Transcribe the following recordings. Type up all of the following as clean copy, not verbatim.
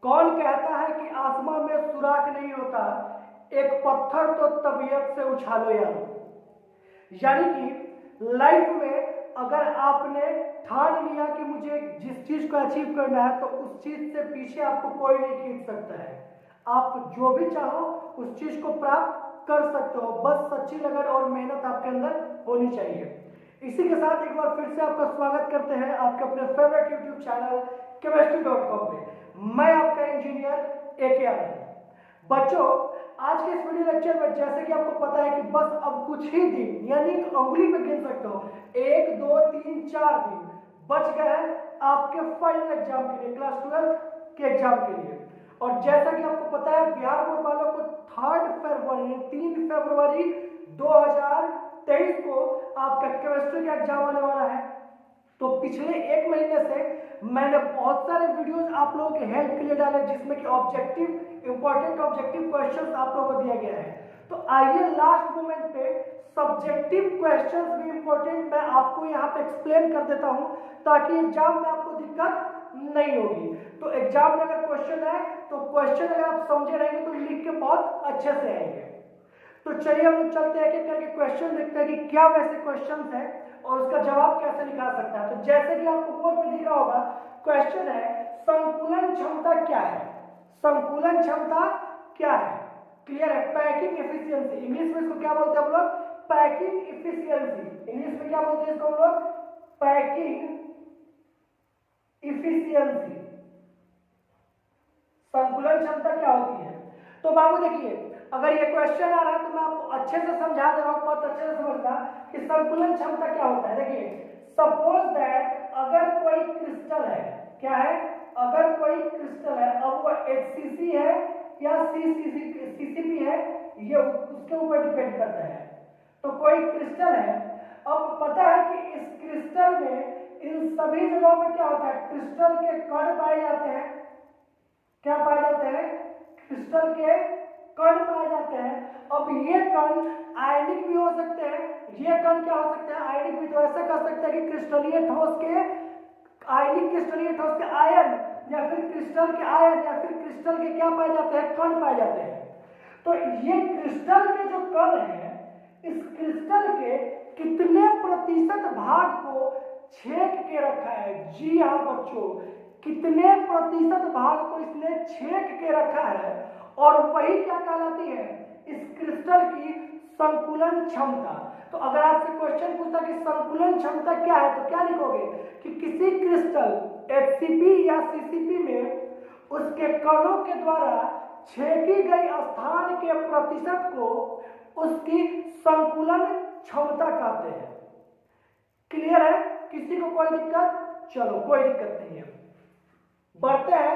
कौन कहता है कि आसमां में सुराख नहीं होता, एक पत्थर तो तबीयत से उछालो यार। यानी कि लाइफ में अगर आपने ठान लिया कि मुझे जिस चीज को अचीव करना है तो उस चीज से पीछे आपको कोई नहीं खींच सकता है। आप जो भी चाहो उस चीज को प्राप्त कर सकते हो, बस सच्ची लगन और मेहनत आपके अंदर होनी चाहिए। इसी के साथ एक बार फिर से आपका स्वागत करते हैं आपके अपने फेवरेट यूट्यूब चैनल chemistry.com पे। मैं आपका इंजीनियर ए के आनंद। बच्चों, आज के इस वीडियो लेक्चर में जैसे कि आपको पता है कि बस अब कुछ ही दिन यानी उंगली पे गिन सकते हो 1 2 3 4 दिन बच गए हैं आपके फाइनल एग्जाम के लिए, क्लास 12 के एग्जाम के लिए। और जैसा कि आपको पता है बिहार बोर्ड वालों को 3 फरवरी 2023 को आपका केमिस्ट्री का एग्जाम आने वाला है। तो पिछले एक महीने से मैंने बहुत सारे वीडियोस आप लोगों के हेल्प के लिए डाले जिसमें कि ऑब्जेक्टिव इंपॉर्टेंट ऑब्जेक्टिव क्वेश्चंस आप लोगों को दिया गया है। तो आइए लास्ट मोमेंट पे सब्जेक्टिव क्वेश्चंस भी इंपॉर्टेंट मैं आपको यहाँ पे एक्सप्लेन कर देता हूँ ताकि एग्जाम में आपको दिक्कत नहीं होगी। तो एग्जाम में अगर क्वेश्चन है तो क्वेश्चन अगर आप समझे रहेंगे तो लिख के बहुत अच्छे से आएंगे। तो चलिए हम लोग चलते हैं एक करके क्वेश्चन देखते हैं कि क्या वैसे क्वेश्चन है और उसका जवाब कैसे निकाल सकता है। तो जैसे कि आपको बोर्ड पे दिख रहा होगा क्वेश्चन है संकुलन क्षमता क्या है। संकुलन क्षमता क्या है? क्लियर है? पैकिंग एफिशिएंसी, इंग्लिश में इसको क्या बोलते हैं हम लोग? Packing efficiency. इंग्लिश में क्या बोलते हैं इसको हम लोग? Packing efficiency. संकुलन क्षमता क्या होती है? तो बाबू देखिए, अगर ये क्वेश्चन आ रहा है तो मैं आपको अच्छे से समझा दे रहा हूं, बहुत अच्छे से समझना कि संकुलन क्षमता क्या होता है। देखिए, सपोज दैट अगर कोई क्रिस्टल है, क्या है? अगर कोई क्रिस्टल है, अब वो HCC है या CCP है, ये उसके ऊपर डिपेंड करता है। तो कोई क्रिस्टल है, अब पता है कि इस क्रिस्टल में इन सभी जगहों पे क्या होता है? क्रिस्टल के कण पाए जाते हैं। क्या पाए जाते हैं? क्रिस्टल के कण पाए जाते हैं। अब ये कण आयनिक भी हो सकते हैं। ये कण क्या हो सकते हैं? आयनिक भी। तो ऐसा कर सकते हैं कि क्रिस्टलीय ठोस के आयनिक, क्रिस्टलीय ठोस के आयन, या फिर क्रिस्टल के आयन, या फिर क्रिस्टल के क्या पाए जाते हैं? कण पाए जाते हैं। तो ये क्रिस्टल के जो कण है, इस क्रिस्टल के कितने प्रतिशत भाग को छेद के रखा है? जी हाँ बच्चों, कितने प्रतिशत भाग को इसने छेद के रखा है और वही क्या कहलाती है? इस क्रिस्टल की संकुलन क्षमता। तो अगर आपसे क्वेश्चन पूछता कि संकुलन क्षमता क्या है तो क्या लिखोगे? कि किसी क्रिस्टल HCP या CCP में उसके कणों के द्वारा छेकी गई स्थान के प्रतिशत को उसकी संकुलन क्षमता कहते हैं। क्लियर है? किसी को कोई दिक्कत? चलो, कोई दिक्कत नहीं है। बढ़ते हैं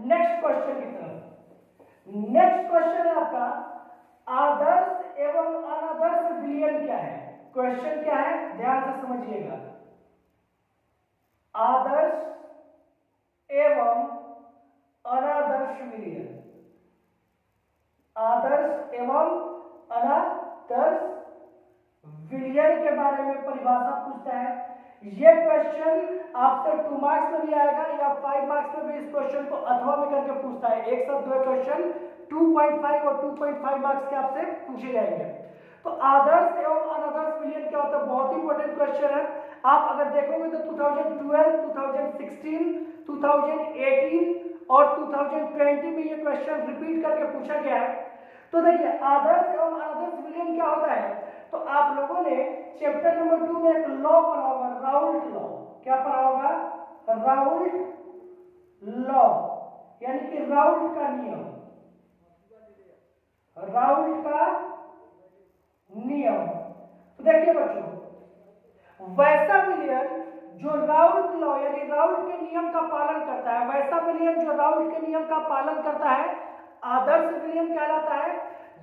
नेक्स्ट क्वेश्चन की तरफ। नेक्स्ट क्वेश्चन है आपका आदर्श एवं अनादर्श विलयन क्या है? क्वेश्चन क्या है? ध्यान से समझिएगा। आदर्श एवं अनादर्श विलयन। आदर्श एवं अनादर्श विलयन के बारे में परिभाषा पूछता है। ये क्वेश्चन आपसे 2 मार्क्स में भी आएगा या 5 मार्क्स में भी इस क्वेश्चन को अथवा में करके पूछता है। एक साथ दो क्वेश्चन 2.5 और 2.5 मार्क्स के आपसे पूछे जाएंगे। तो आदर्श एवं अनादर्श विलयन क्या होता है? बहुत ही इंपॉर्टेंट क्वेश्चन है। आप अगर देखोगे तो 2012, 2016, 2018 और 2020 में ये क्वेश्चन रिपीट करके पूछा गया है। तो देखिए, आदर्श एवं अनादर्श विलयन क्या होता है? तो आप लोगों ने चैप्टर नंबर 2 में एक लॉ पढ़ा होगा, राउल्ट लॉ। क्या पढ़ा होगा? राउल्ट लॉ, यानी कि राउल्ट का नियम। राउल्ट का नियम। तो देखिए बच्चों, वैसा विलयन जो राउल्ट लॉ यानी राउल्ट के नियम का पालन करता है, वैसा विलयन जो राउल्ट के नियम का पालन करता है आदर्श विलयन कहलाता है।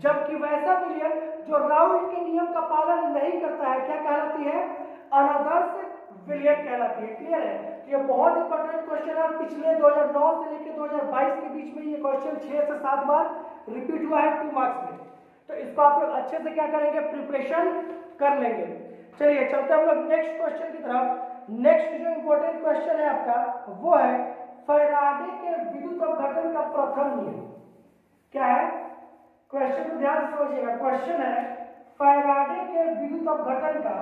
जबकि वैसा विलयन जो राउल्ट के नियम का पालन नहीं करता है क्या कहलाती है? अनादर्श विलयन कहलाती है। क्लियर है? ये बहुत इंपॉर्टेंट क्वेश्चन है। पिछले 2009 से लेकर 2022 के बीच में ये क्वेश्चन 6 से 7 बार रिपीट हुआ है 2 मार्क्स में। तो इसको आप लोग अच्छे से क्या करेंगे? प्रिपरेशन कर लेंगे। चलिए चलते हम लोग नेक्स्ट क्वेश्चन की तरफ। नेक्स्ट जो इंपॉर्टेंट क्वेश्चन है आपका वो है फैराडे के विद्युत अपघटन का ध्यान से समझिएगा, क्वेश्चन है फैराडे के विद्युत अपघटन का,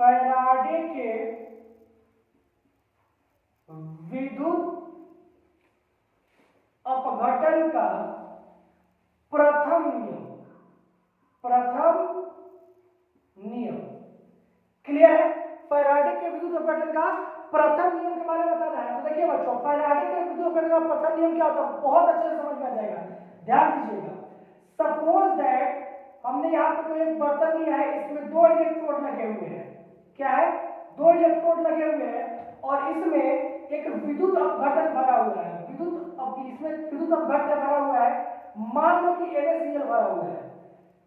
फैराडे के विद्युत अपघटन का प्रथम नियम, प्रथम नियम। क्लियर है? फैराडे के विद्युत अपघटन का प्रथम नियम के बारे में बताना है। तो देखिए बच्चों, फैराडे के विद्युत अपघटन का प्रथम नियम क्या होता है, बहुत अच्छे से समझ में आ जाएगा, ध्यान दीजिएगा। सपोज दैट हमने यहाँ पे कोई एक बर्तन लिया है, इसमें 2 इलेक्ट्रोड लगे हुए हैं। क्या है? 2 इलेक्ट्रोड लगे हुए हैं और इसमें एक विद्युत अपघटन भरा हुआ है। इसमें विद्युत अपघट्य भरा हुआ है, मान लो कि NaCl भरा हुआ है,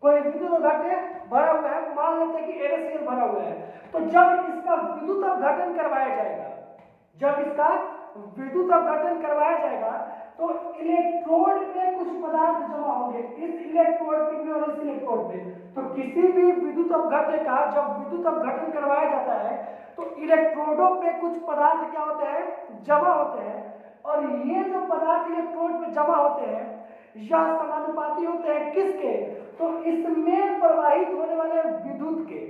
कोई विद्युत अपघट्य भरा हुआ है, मान लेते हैं कि NaCl भरा हुआ है। तो जब इसका विद्युत अपघटन करवाया जाएगा, जब इसका विद्युत अपघटन करवाया जाएगा तो इलेक्ट्रोड पे कुछ पदार्थ जमा होंगे, इस इलेक्ट्रोड पे भी और इस इलेक्ट्रोड पे। तो किसी भी विद्युत अपघट्य का जब विद्युत अपघटन करवाया जाता है तो इलेक्ट्रोडों पे कुछ पदार्थ क्या होते हैं, जमा होते हैं, और ये जो पदार्थ इलेक्ट्रोड पे जमा होते हैं यह समानुपाती होते हैं किसके, तो इसमें प्रवाहित होने वाले विद्युत के,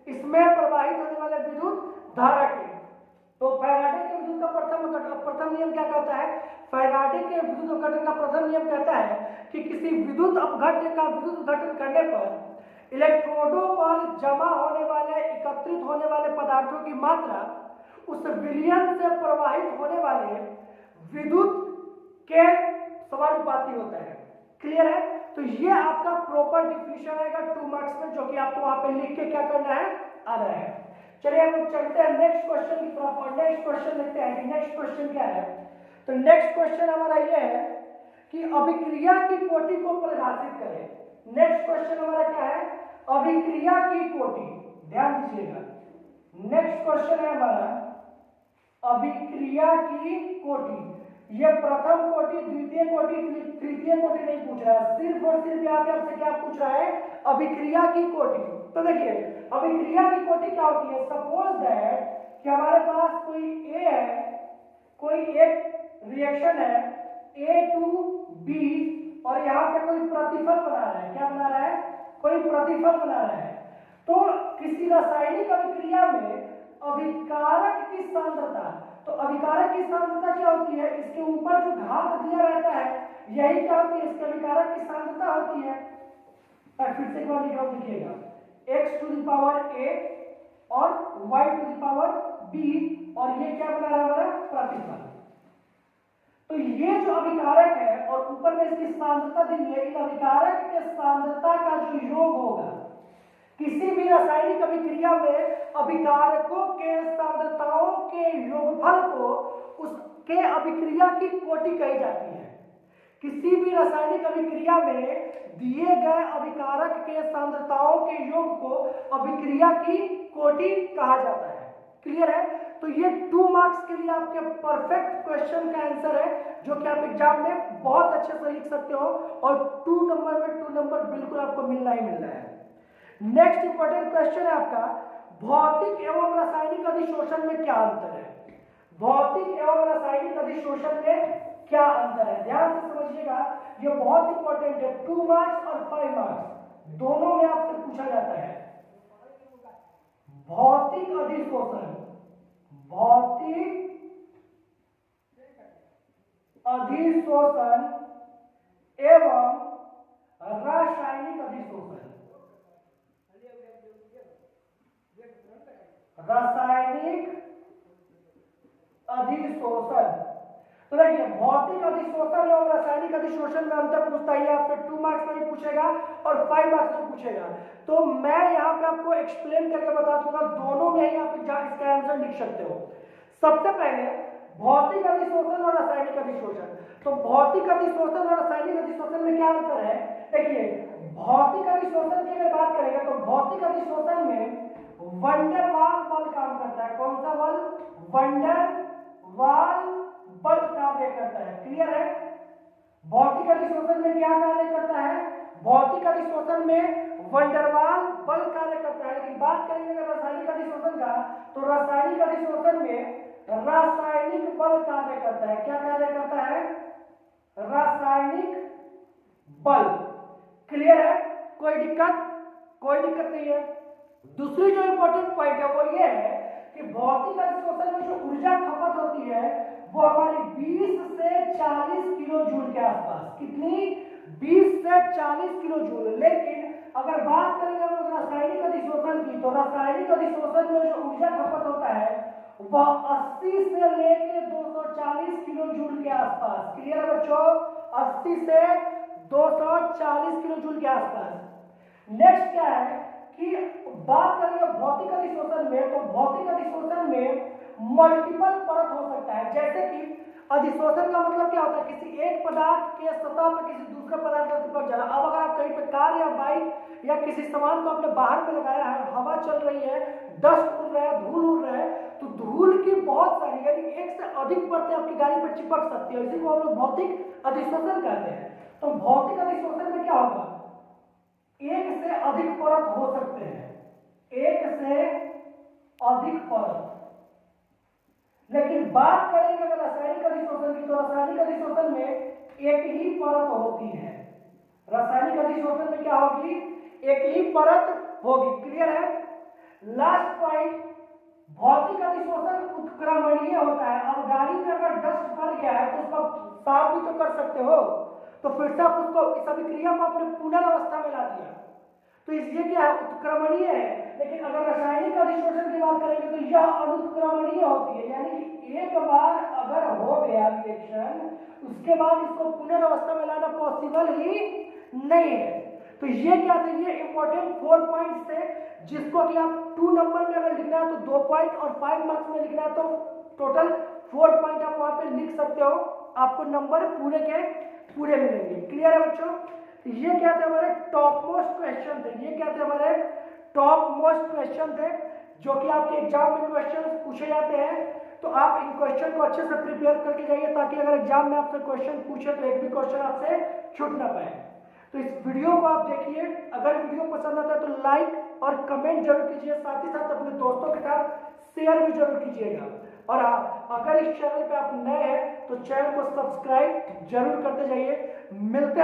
इसमें प्रवाहित होने वाले विद्युत धारा के। तो फैराडे के विद्युत का प्रथम नियम क्या कहता है, फैराडे के विद्युत अपघटन का प्रथम नियम कहता है कि किसी विद्युत अपघट्य का विद्युत अपघटन करने पर इलेक्ट्रोडों पर जमा होने वाले, एकत्रित होने वाले पदार्थों की मात्रा उस विलयन से प्रवाहित होने वाले विद्युत के समानुपाती होता है। क्लियर है? तो ये आपका प्रॉपर डिफिनेशन आएगा 2 मार्क्स में, जो कि आपको वहां पे लिख के क्या करना है, आना है। चलिए हम लोग चलते हैं नेक्स्ट क्वेश्चन की तरफ और नेक्स्ट क्वेश्चन लिखते हैं कि नेक्स्ट क्वेश्चन क्या है। तो नेक्स्ट क्वेश्चन हमारा ये है कि अभिक्रिया की कोटि को परिभाषित करें। नेक्स्ट क्वेश्चन हमारा क्या है, अभिक्रिया की कोटि। ध्यान दीजिएगा, नेक्स्ट क्वेश्चन है हमारा अभिक्रिया की कोटि। ये प्रथम कोटि, द्वितीय कोटि, तृतीय कोटि नहीं पूछ रहा है, सिर्फ और सिर्फ यहाँ पे आपसे क्या पूछ रहा है, अभिक्रिया की कोटि। तो देखिए अभिक्रिया की कोटि क्या होती है, सपोज दैट कि हमारे पास कोई ए है, कोई एक रिएक्शन है A2B और यहाँ पे कोई प्रतिफल बना रहा है। क्या बना रहा है? कोई प्रतिफल बना रहा है। तो किसी रासायनिक अभिक्रिया में अभिकारक की सांद्रता, तो अभिकारक की सांद्रता क्या होती है, इसके ऊपर जो घात दिया रहता है यही क्या होती है, इसके अभिकारक की सांद्रता होती है। फिर से एक बार लिख रहा हूं, देखिएगा, x to the power a और y to the power b, और ये क्या बना रहा है हमारा, प्रतिफल। तो ये जो अभिकारक है और ऊपर में इसकी सांद्रता दी है, इन अभिकारक के सांद्रता का जो योग होगा किसी भी रासायनिक अभिक्रिया में अभिकारकों के सांद्रताओं के योगफल को उसके अभिक्रिया की कोटि कही जाती है। किसी भी रासायनिक अभिक्रिया में दिए गए अभिकारक के सांद्रताओं के योग को अभिक्रिया की कोटि कहा जाता है। क्लियर है? तो ये 2 मार्क्स के लिए आपके परफेक्ट क्वेश्चन का आंसर है, जो कि आप एग्जाम में बहुत अच्छे से लिख सकते हो, और 2 नंबर में 2 नंबर बिल्कुल आपको मिलना ही मिलना है। नेक्स्ट इंपॉर्टेंट क्वेश्चन है आपका, भौतिक एवं रासायनिक अधिशोषण में क्या अंतर है। भौतिक एवं रासायनिक अधिशोषण में क्या अंतर है, ध्यान से समझिएगा, ये बहुत इंपॉर्टेंट है। 2 मार्क्स और 5 मार्क्स दोनों में आपसे पूछा जाता है। भौतिक अधिशोषण, भौतिक अधिशोषण एवं रासायनिक अधिशोषण। रासायनिक अधिशोषण, तो देखिए भौतिक अधिशोषण और रासायनिक अधिशोषण में अंतर पूछता है, आपसे 2 मार्क्स में भी पूछेगा और 5 मार्क्स में पूछेगा। तो मैं यहाँ पे आपको एक्सप्लेन करके बता दूंगा, दोनों में ही आप इसका आंसर लिख सकते हो। सबसे पहले भौतिक अधिशोषण और रासायनिक अधिशोषण। तो भौतिक अधिशोषण और रासायनिक अधिशोषण में क्या अंतर है, देखिए भौतिक अधिशोषण की अगर बात करेंगे तो भौतिक अधिशोषण में वंडर वाल बल काम करता है। कौन सा बल? वंडर वाल बल कार्य करता है। क्लियर है? भौतिक अधिशोषण में क्या कार्य करता है? भौतिक अधिशोषण में वंडरवाल बल कार्य करता है। लेकिन बात करेंगे रासायनिक अधिशोषण का, तो रासायनिक अधिशोषण में रासायनिक बल कार्य करता है। क्या कार्य करता है? रासायनिक बल्ब। क्लियर है? कोई दिक्कत नहीं है। दूसरी जो इंपॉर्टेंट पॉइंट है वो ये है कि भौतिक अधिशोषण में जो ऊर्जा खपत होती है वो हमारी 20 से 40 किलो जूल के आसपास। कितनी? 20 से 40 किलो जूल। लेकिन अगर बात करेंगे हम लोग रासायनिक अधिशोषण की, तो रासायनिक अधिशोषण में जो ऊर्जा खपत होता है वह 80 से लेके 240 किलो जूल के आसपास। क्लियर है बच्चों? 80 से 240 किलो जूल के आसपास। नेक्स्ट क्या है कि बात करेंगे भौतिक अधिशोषण में, तो भौतिक अधिशोषण में मल्टीपल परत हो सकता है। जैसे कि अधिशोषण का मतलब क्या होता है? किसी एक पदार्थ के सतह पर किसी दूसरे पदार्थ का चिपक जाना। अब अगर आप कहीं पे कार या बाइक या किसी सामान को आपने बाहर में लगाया है, हवा चल रही है, डस्ट उड़ रहा है, धूल उड़ रहा है, तो धूल की बहुत सारी यानी एक से अधिक परतें आपकी गाड़ी पर चिपक सकती है। इसी को हम लोग भौतिक अधिशोषण कहते हैं। तो भौतिक अधिशोषण में क्या होगा? एक से अधिक परत हो सकते हैं, एक से अधिक परत। लेकिन बात करेंगे अगर रासायनिक अधिशोषण की, तो रासायनिक अधिशोषण में एक ही परत होती है। रासायनिक अधिशोषण में क्या होगी? एक ही परत होगी। क्लियर है? लास्ट पॉइंट, भौतिक अधिशोषण उत्क्रमणीय होता है। अब गाड़ी में अगर डस्ट भर गया है तो उसको साफ भी तो कर सकते हो, तो फिर से आप उसको इस अभिक्रिया को अपने पुनर्वस्था में ला दिया, तो इसलिए क्या है? उत्क्रमणीय है। लेकिन अगर रासायनिक अधिशोषण की बात करेंगे तो यह अनुत्क्रमणीय होती है। यानी कि एक बार अगर हो गया रिएक्शन, उसके बाद इसको पुनर्वस्था में लाना पॉसिबल ही नहीं है। तो ये क्या थे? ये इंपॉर्टेंट 4 पॉइंट्स थे, जिसको कि आप 2 नंबर में अगर लिखना है तो 2 पॉइंट और 5 मार्क्स में लिखना है तो टोटल 4 पॉइंट आप वहां पे लिख सकते हो। आपको नंबर पूरे के पूरे मिलेंगे। क्लियर है बच्चों? ये क्या थे? हमारे टॉप मोस्ट क्वेश्चन थे। ये क्या थे? हमारे टॉप मोस्ट क्वेश्चन थे जो कि आपके एग्जाम में क्वेश्चन पूछे जाते हैं। तो आप इन क्वेश्चन को अच्छे से प्रिपेयर करके जाइए, ताकि अगर एग्जाम में आपसे क्वेश्चन पूछे तो एक भी क्वेश्चन आपसे छूट ना पाए। तो इस वीडियो को आप देखिए। अगर वीडियो पसंद आता है तो लाइक और कमेंट जरूर कीजिए, साथ ही साथ अपने दोस्तों के साथ शेयर भी जरूर कीजिएगा। और अगर इस चैनल पे आप नए हैं तो चैनल को सब्सक्राइब जरूर करते जाइए। मिलते हैं